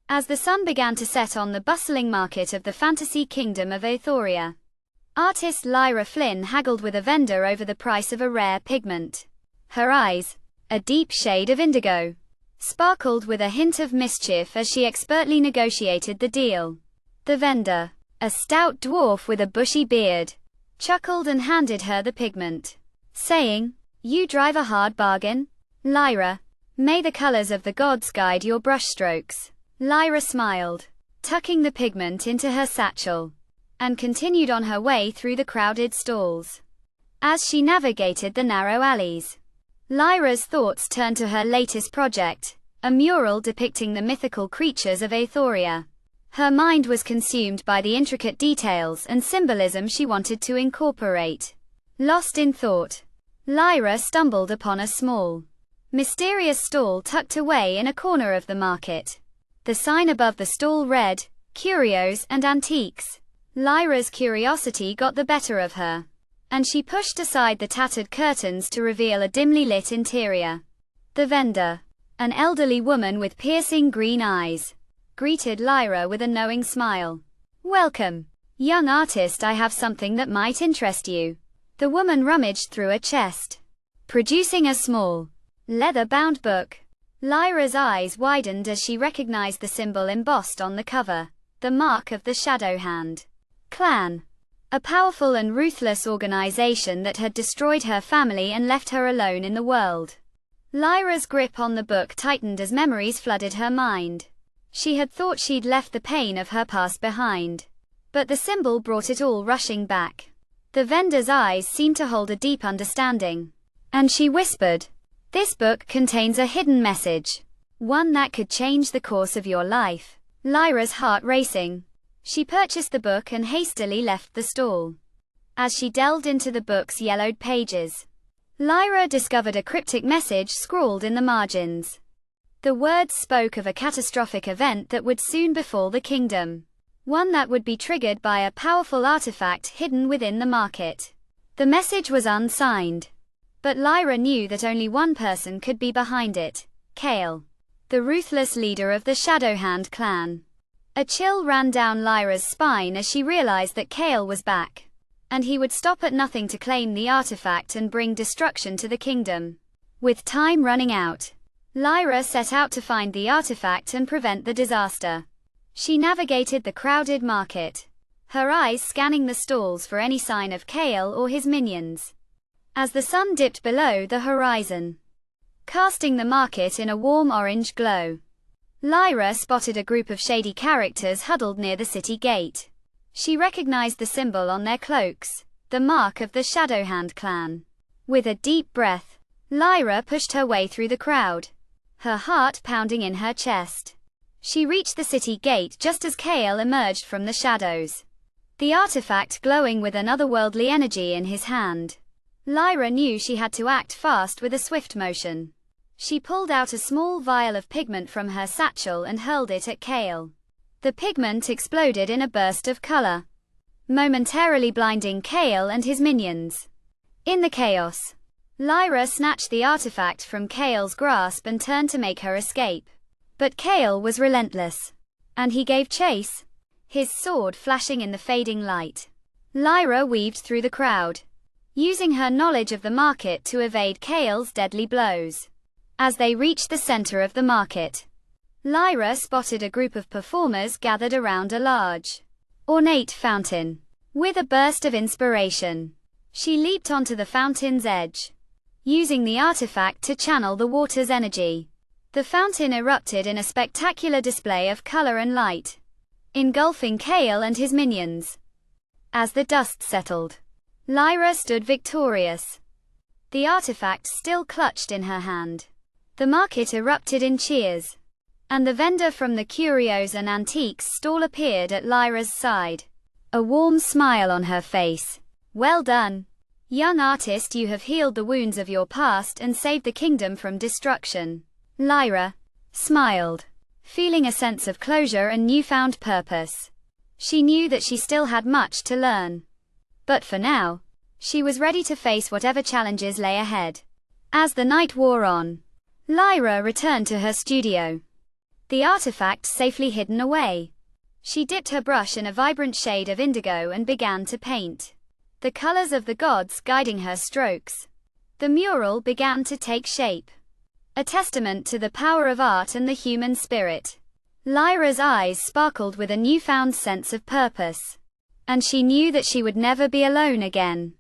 As the sun began to set on the bustling market of the fantasy kingdom of Aethoria, artist Lyra Flynn haggled with a vendor over the price of a rare pigment. Her eyes, a deep shade of indigo, sparkled with a hint of mischief as she expertly negotiated the deal. The vendor, a stout dwarf with a bushy beard, chuckled and handed her the pigment, saying, "You drive a hard bargain, Lyra. May the colors of the gods guide your brushstrokes." Lyra smiled, tucking the pigment into her satchel, and continued on her way through the crowded stalls. As she navigated the narrow alleys, Lyra's thoughts turned to her latest project, a mural depicting the mythical creatures of Aethoria. Her mind was consumed by the intricate details and symbolism she wanted to incorporate. Lost in thought, Lyra stumbled upon a small, mysterious stall tucked away in a corner of the market. The sign above the stall read, "Curios and Antiques." Lyra's curiosity got the better of her, and she pushed aside the tattered curtains to reveal a dimly lit interior. The vendor, an elderly woman with piercing green eyes, greeted Lyra with a knowing smile. "Welcome, young artist, I have something that might interest you." The woman rummaged through a chest, producing a small, leather-bound book. Lyra's eyes widened as she recognized the symbol embossed on the cover, the mark of the Shadow Hand clan, a powerful and ruthless organization that had destroyed her family and left her alone in the world. Lyra's grip on the book tightened as memories flooded her mind. She had thought she'd left the pain of her past behind, but the symbol brought it all rushing back. The vendor's eyes seemed to hold a deep understanding, and she whispered, "This book contains a hidden message, one that could change the course of your life." Lyra's heart racing, she purchased the book and hastily left the stall. As she delved into the book's yellowed pages, Lyra discovered a cryptic message scrawled in the margins. The words spoke of a catastrophic event that would soon befall the kingdom, one that would be triggered by a powerful artifact hidden within the market. The message was unsigned, but Lyra knew that only one person could be behind it: Kale, the ruthless leader of the Shadowhand clan. A chill ran down Lyra's spine as she realized that Kale was back, and he would stop at nothing to claim the artifact and bring destruction to the kingdom. With time running out, Lyra set out to find the artifact and prevent the disaster. She navigated the crowded market, her eyes scanning the stalls for any sign of Kale or his minions. As the sun dipped below the horizon, casting the market in a warm orange glow, Lyra spotted a group of shady characters huddled near the city gate. She recognized the symbol on their cloaks, the mark of the Shadowhand clan. With a deep breath, Lyra pushed her way through the crowd, her heart pounding in her chest. She reached the city gate just as Kale emerged from the shadows, the artifact glowing with an otherworldly energy in his hand. Lyra knew she had to act fast with a swift motion. She pulled out a small vial of pigment from her satchel and hurled it at Kale. The pigment exploded in a burst of color, momentarily blinding Kale and his minions. In the chaos, Lyra snatched the artifact from Kale's grasp and turned to make her escape. But Kale was relentless, and he gave chase, his sword flashing in the fading light. Lyra weaved through the crowd, using her knowledge of the market to evade Kale's deadly blows. As they reached the center of the market, Lyra spotted a group of performers gathered around a large, ornate fountain. With a burst of inspiration, she leaped onto the fountain's edge, using the artifact to channel the water's energy. The fountain erupted in a spectacular display of color and light, engulfing Kale and his minions. As the dust settled, Lyra stood victorious, the artifact still clutched in her hand. The market erupted in cheers, and the vendor from the Curios and Antiques stall appeared at Lyra's side, a warm smile on her face. "Well done, young artist, you have healed the wounds of your past and saved the kingdom from destruction." Lyra smiled, feeling a sense of closure and newfound purpose. She knew that she still had much to learn, but for now, she was ready to face whatever challenges lay ahead. As the night wore on, Lyra returned to her studio, the artifact safely hidden away. She dipped her brush in a vibrant shade of indigo and began to paint, the colors of the gods guiding her strokes. The mural began to take shape, a testament to the power of art and the human spirit. Lyra's eyes sparkled with a newfound sense of purpose, and she knew that she would never be alone again.